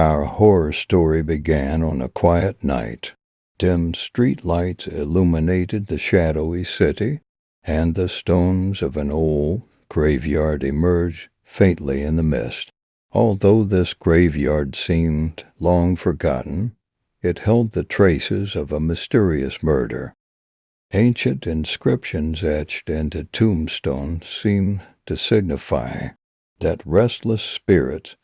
Our horror story began on a quiet night. Dim street lights illuminated the shadowy city, and the stones of an old graveyard emerged faintly in the mist. Although this graveyard seemed long forgotten, it held the traces of a mysterious murder. Ancient inscriptions etched into tombstones seemed to signify that restless spirits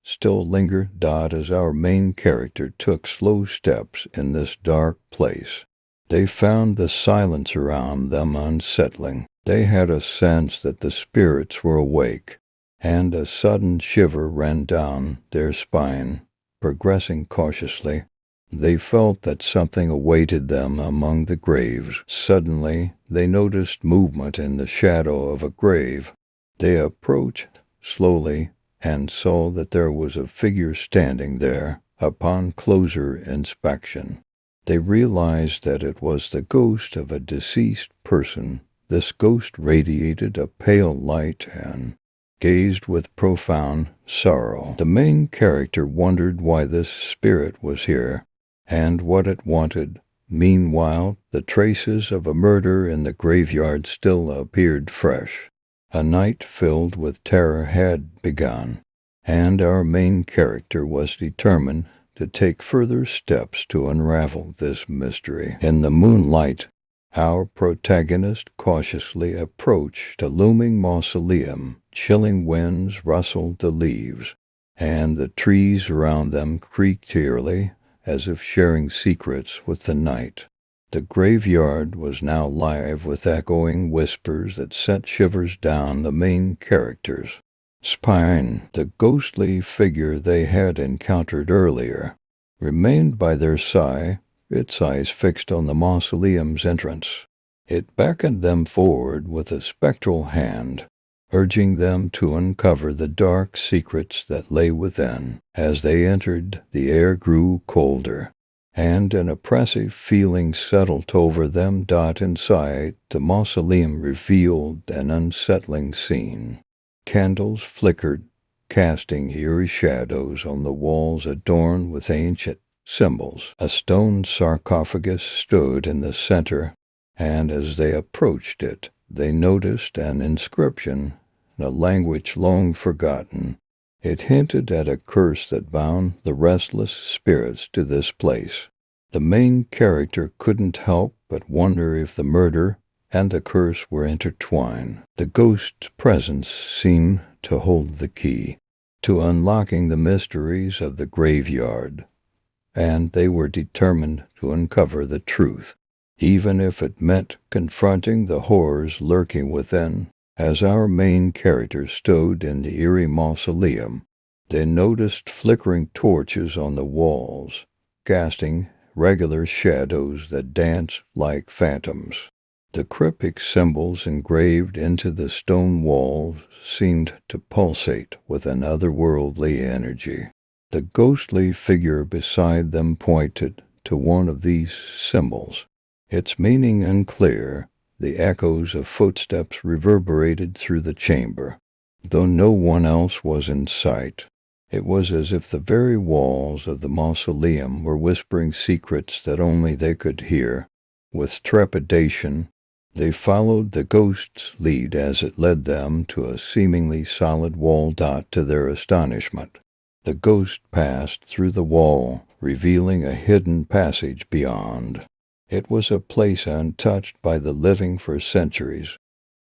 still linger. As our main character took slow steps in this dark place, they found the silence around them unsettling. They had a sense that the spirits were awake, and a sudden shiver ran down their spine. Progressing cautiously, they felt that something awaited them among the graves. Suddenly, they noticed movement in the shadow of a grave. They approached slowly and saw that there was a figure standing there. Upon closer inspection, they realized that it was the ghost of a deceased person. This ghost radiated a pale light and gazed with profound sorrow. The main character wondered why this spirit was here and what it wanted. Meanwhile, the traces of a murder in the graveyard still appeared fresh. A night filled with terror had begun, and our main character was determined to take further steps to unravel this mystery. In the moonlight, our protagonist cautiously approached a looming mausoleum. Chilling winds rustled the leaves, and the trees around them creaked eerily, as if sharing secrets with the night. The graveyard was now alive with echoing whispers that sent shivers down the main character's spine. The ghostly figure they had encountered earlier remained by their side, its eyes fixed on the mausoleum's entrance. It beckoned them forward with a spectral hand, urging them to uncover the dark secrets that lay within. As they entered, the air grew colder, and an oppressive feeling settled over them. Inside, the mausoleum revealed an unsettling scene. Candles flickered, casting eerie shadows on the walls adorned with ancient symbols. A stone sarcophagus stood in the center, and as they approached it, they noticed an inscription in a language long forgotten. It hinted at a curse that bound the restless spirits to this place. The main character couldn't help but wonder if the murder and the curse were intertwined. The ghost's presence seemed to hold the key to unlocking the mysteries of the graveyard, and they were determined to uncover the truth, even if it meant confronting the horrors lurking within. As our main character stood in the eerie mausoleum, they noticed flickering torches on the walls, casting regular shadows that danced like phantoms. The cryptic symbols engraved into the stone walls seemed to pulsate with an otherworldly energy. The ghostly figure beside them pointed to one of these symbols, its meaning unclear. The echoes of footsteps reverberated through the chamber, though no one else was in sight. It was as if the very walls of the mausoleum were whispering secrets that only they could hear. With trepidation, they followed the ghost's lead as it led them to a seemingly solid wall. To their astonishment, the ghost passed through the wall, revealing a hidden passage beyond. It was a place untouched by the living for centuries.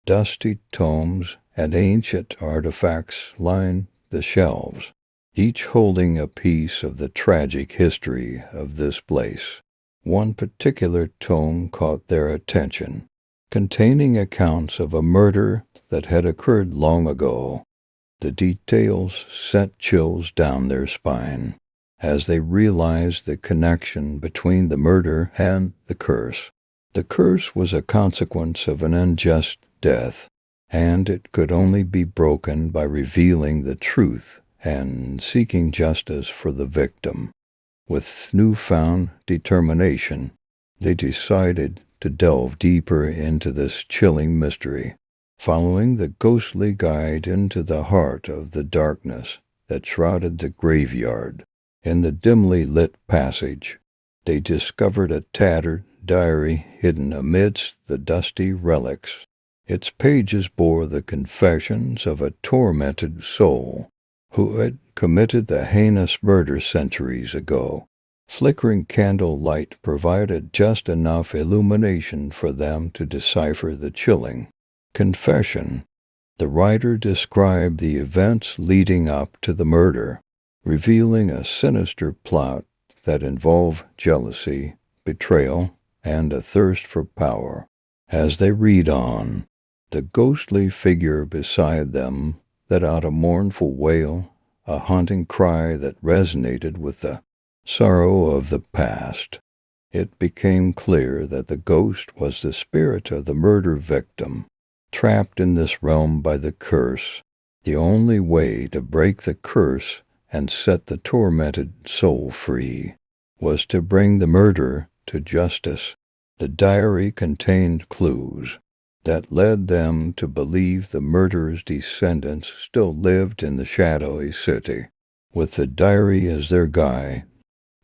Dusty tomes and ancient artifacts lined the shelves, each holding a piece of the tragic history of this place. One particular tome caught their attention, containing accounts of a murder that had occurred long ago. The details sent chills down their spine as they realized the connection between the murder and the curse. The curse was a consequence of an unjust death, and it could only be broken by revealing the truth and seeking justice for the victim. With newfound determination, they decided to delve deeper into this chilling mystery, following the ghostly guide into the heart of the darkness that shrouded the graveyard. In the dimly lit passage, they discovered a tattered diary hidden amidst the dusty relics. Its pages bore the confessions of a tormented soul who had committed the heinous murder centuries ago. Flickering candle light provided just enough illumination for them to decipher the chilling confession. The writer described the events leading up to the murder, revealing a sinister plot that involved jealousy, betrayal, and a thirst for power. As they read on, the ghostly figure beside them let out a mournful wail, a haunting cry that resonated with the sorrow of the past. It became clear that the ghost was the spirit of the murder victim, trapped in this realm by the curse. The only way to break the curse and set the tormented soul free was to bring the murderer to justice. The diary contained clues that led them to believe the murderer's descendants still lived in the shadowy city. With the diary as their guide,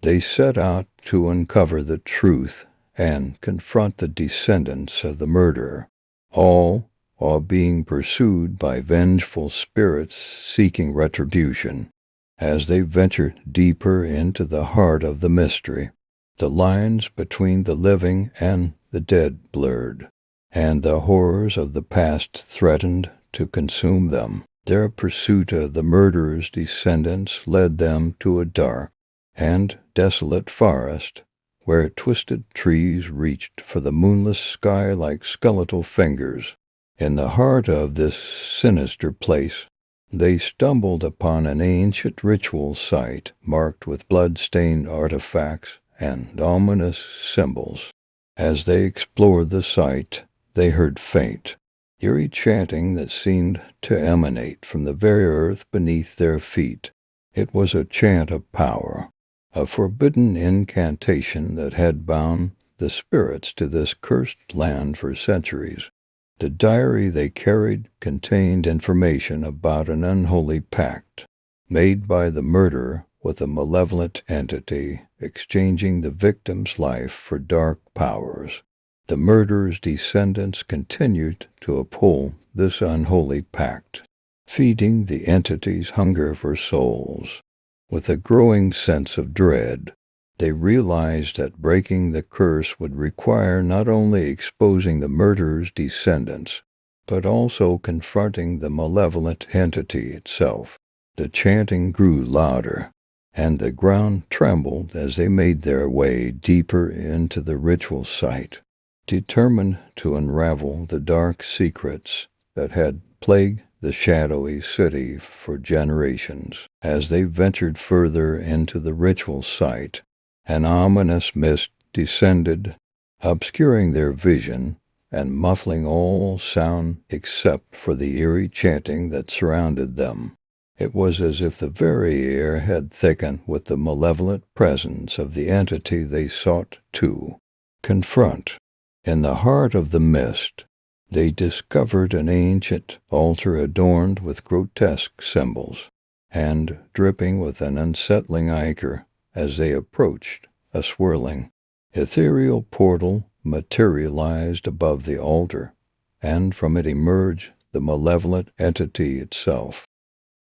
they set out to uncover the truth and confront the descendants of the murderer, all while being pursued by vengeful spirits seeking retribution. As they ventured deeper into the heart of the mystery, the lines between the living and the dead blurred, and the horrors of the past threatened to consume them. Their pursuit of the murderer's descendants led them to a dark and desolate forest, where twisted trees reached for the moonless sky like skeletal fingers. In the heart of this sinister place, they stumbled upon an ancient ritual site marked with blood-stained artifacts and ominous symbols. As they explored the site, they heard faint, eerie chanting that seemed to emanate from the very earth beneath their feet. It was a chant of power, a forbidden incantation that had bound the spirits to this cursed land for centuries. The diary they carried contained information about an unholy pact made by the murderer with a malevolent entity, exchanging the victim's life for dark powers. The murderer's descendants continued to uphold this unholy pact, feeding the entity's hunger for souls. With a growing sense of dread, they realized that breaking the curse would require not only exposing the murderer's descendants, but also confronting the malevolent entity itself. The chanting grew louder, and the ground trembled as they made their way deeper into the ritual site, determined to unravel the dark secrets that had plagued the shadowy city for generations. As they ventured further into the ritual site, an ominous mist descended, obscuring their vision and muffling all sound except for the eerie chanting that surrounded them. It was as if the very air had thickened with the malevolent presence of the entity they sought to confront. In the heart of the mist, they discovered an ancient altar adorned with grotesque symbols and dripping with an unsettling ichor. As they approached, a swirling, ethereal portal materialized above the altar, and from it emerged the malevolent entity itself.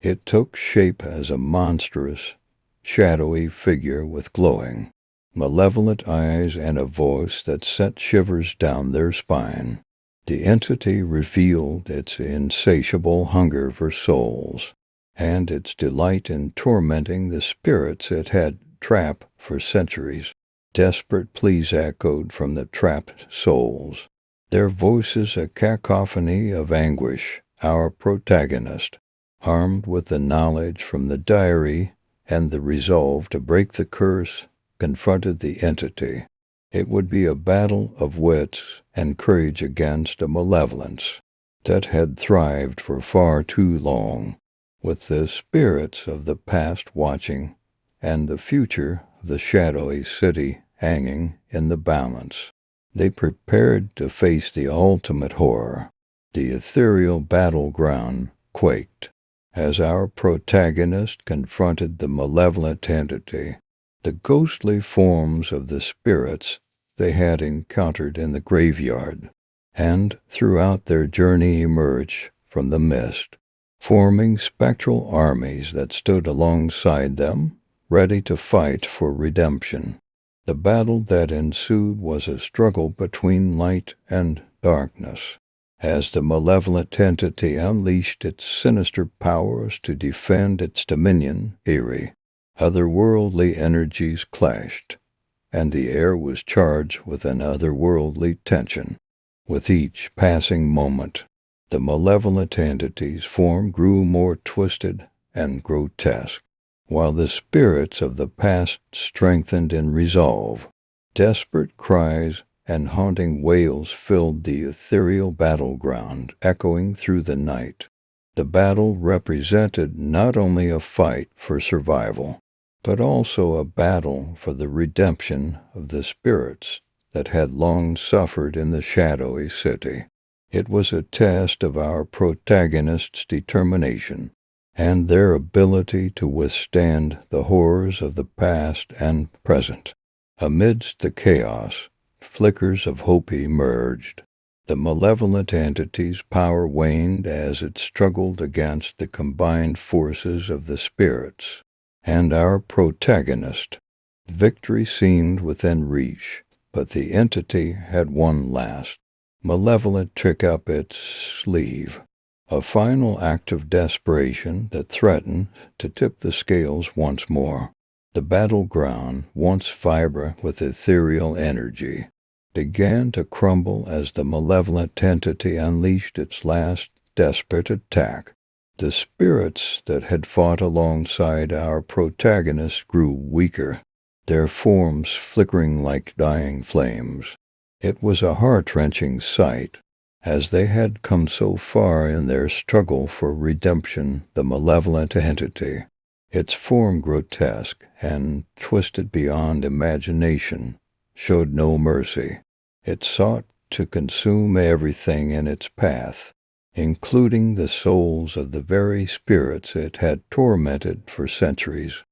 It took shape as a monstrous, shadowy figure with glowing, malevolent eyes and a voice that sent shivers down their spine. The entity revealed its insatiable hunger for souls, and its delight in tormenting the spirits it had trapped for centuries. Desperate pleas echoed from the trapped souls, their voices a cacophony of anguish. Our protagonist, armed with the knowledge from the diary and the resolve to break the curse, confronted the entity. It would be a battle of wits and courage against a malevolence that had thrived for far too long, with the spirits of the past watching and the future of the shadowy city hanging in the balance. They prepared to face the ultimate horror. The ethereal battleground quaked, As our protagonist confronted the malevolent entity, the ghostly forms of the spirits they had encountered in the graveyard, and throughout their journey emerged from the mist, forming spectral armies that stood alongside them, ready to fight for redemption. The battle that ensued was a struggle between light and darkness, as the malevolent entity unleashed its sinister powers to defend its dominion. Eerie, otherworldly energies clashed, and the air was charged with an otherworldly tension. With each passing moment, the malevolent entity's form grew more twisted and grotesque, while the spirits of the past strengthened in resolve. Desperate cries and haunting wails filled the ethereal battleground, echoing through the night. The battle represented not only a fight for survival, but also a battle for the redemption of the spirits that had long suffered in the shadowy city. It was a test of our protagonists' determination and their ability to withstand the horrors of the past and present. Amidst the chaos, flickers of hope emerged. The malevolent entity's power waned as it struggled against the combined forces of the spirits, and our protagonist. Victory seemed within reach, but the entity had one last, malevolent trick up its sleeve, a final act of desperation that threatened to tip the scales once more. The battleground, once vibrant with ethereal energy, began to crumble as the malevolent entity unleashed its last desperate attack. The spirits that had fought alongside our protagonist grew weaker, their forms flickering like dying flames. It was a heart-wrenching sight, as they had come so far in their struggle for redemption. The malevolent entity, its form grotesque and twisted beyond imagination, showed no mercy. It sought to consume everything in its path, including the souls of the very spirits it had tormented for centuries.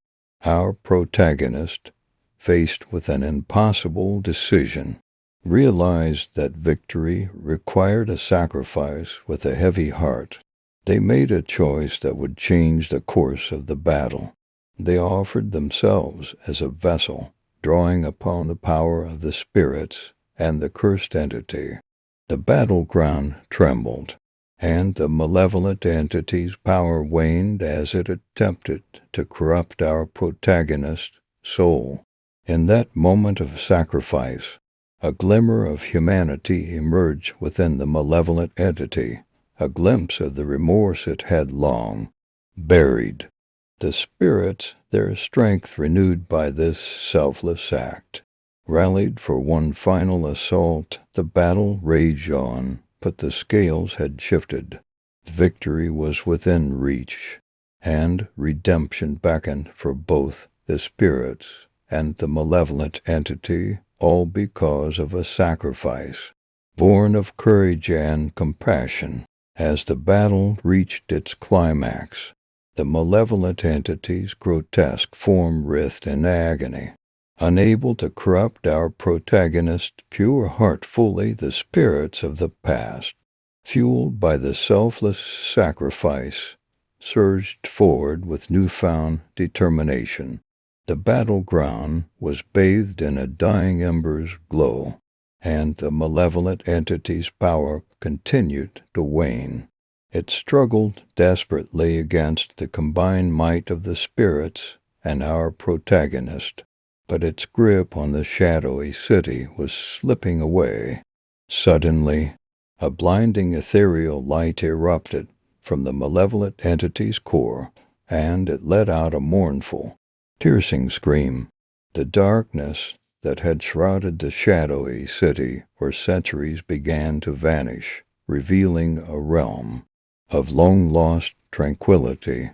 Our protagonist, faced with an impossible decision, realized that victory required a sacrifice. With a heavy heart, they made a choice that would change the course of the battle. They offered themselves as a vessel, drawing upon the power of the spirits and the cursed entity. The battleground trembled, and the malevolent entity's power waned as it attempted to corrupt our protagonist's soul. In that moment of sacrifice, a glimmer of humanity emerged within the malevolent entity, a glimpse of the remorse it had long buried. The spirits, their strength renewed by this selfless act, rallied for one final assault. The battle raged on, but the scales had shifted. Victory was within reach, and redemption beckoned for both the spirits and the malevolent entity, all because of a sacrifice born of courage and compassion. As the battle reached its climax, the malevolent entity's grotesque form writhed in agony, unable to corrupt our protagonist's pure heart. Fully, the spirits of the past, fueled by the selfless sacrifice, surged forward with newfound determination. The battleground was bathed in a dying ember's glow, and the malevolent entity's power continued to wane. It struggled desperately against the combined might of the spirits and our protagonist, but its grip on the shadowy city was slipping away. Suddenly, a blinding ethereal light erupted from the malevolent entity's core, and it let out a mournful, piercing scream. The darkness that had shrouded the shadowy city for centuries began to vanish, revealing a realm of long-lost tranquility.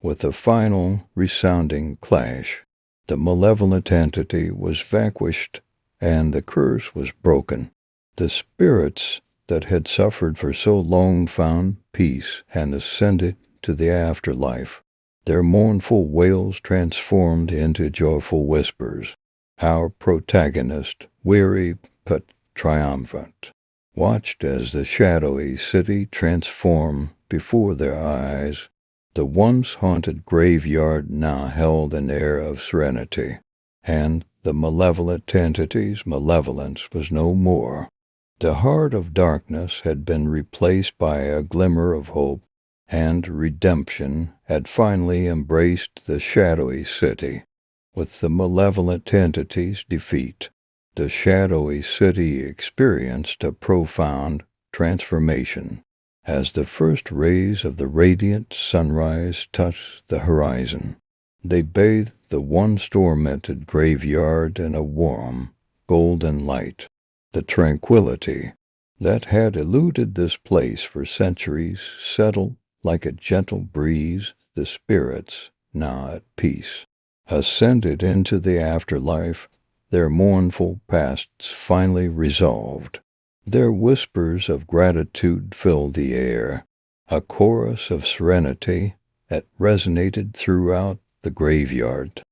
With a final resounding clash, the malevolent entity was vanquished, and the curse was broken. The spirits that had suffered for so long found peace and ascended to the afterlife, their mournful wails transformed into joyful whispers. Our protagonist, weary but triumphant, watched as the shadowy city transformed before their eyes. The once haunted graveyard now held an air of serenity, and the malevolent entity's malevolence was no more. The heart of darkness had been replaced by a glimmer of hope, and redemption had finally embraced the shadowy city. With the malevolent entity's defeat, the shadowy city experienced a profound transformation. As the first rays of the radiant sunrise touched the horizon, they bathed the once tormented graveyard in a warm, golden light. The tranquility that had eluded this place for centuries settled like a gentle breeze. The spirits, now at peace, ascended into the afterlife, their mournful pasts finally resolved. Their whispers of gratitude filled the air, a chorus of serenity that resonated throughout the graveyard.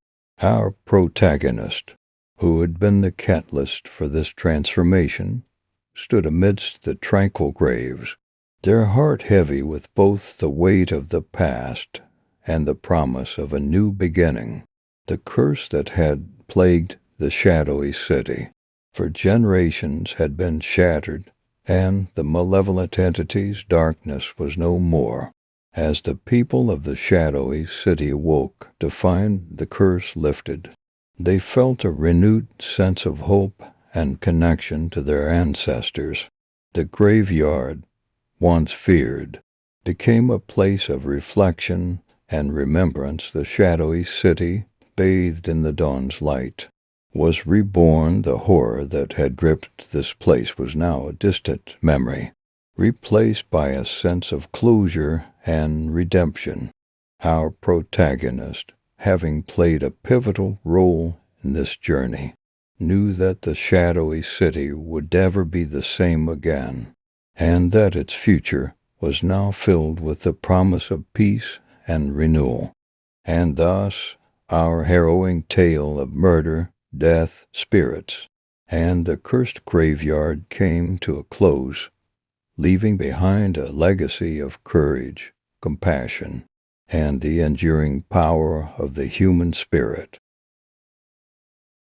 Our protagonist, who had been the catalyst for this transformation, stood amidst the tranquil graves, their heart heavy with both the weight of the past and the promise of a new beginning. The curse that had plagued the shadowy city for generations had been shattered, and the malevolent entity's darkness was no more. As the people of the shadowy city awoke to find the curse lifted, they felt a renewed sense of hope and connection to their ancestors. The graveyard, once feared, became a place of reflection and remembrance. The shadowy city, bathed in the dawn's light, was reborn. The horror that had gripped this place was now a distant memory, replaced by a sense of closure and redemption. Our protagonist, having played a pivotal role in this journey, knew that the shadowy city would never be the same again, and that its future was now filled with the promise of peace and renewal. And thus our harrowing tale of murder, death, spirits, and the cursed graveyard came to a close, leaving behind a legacy of courage, compassion, and the enduring power of the human spirit.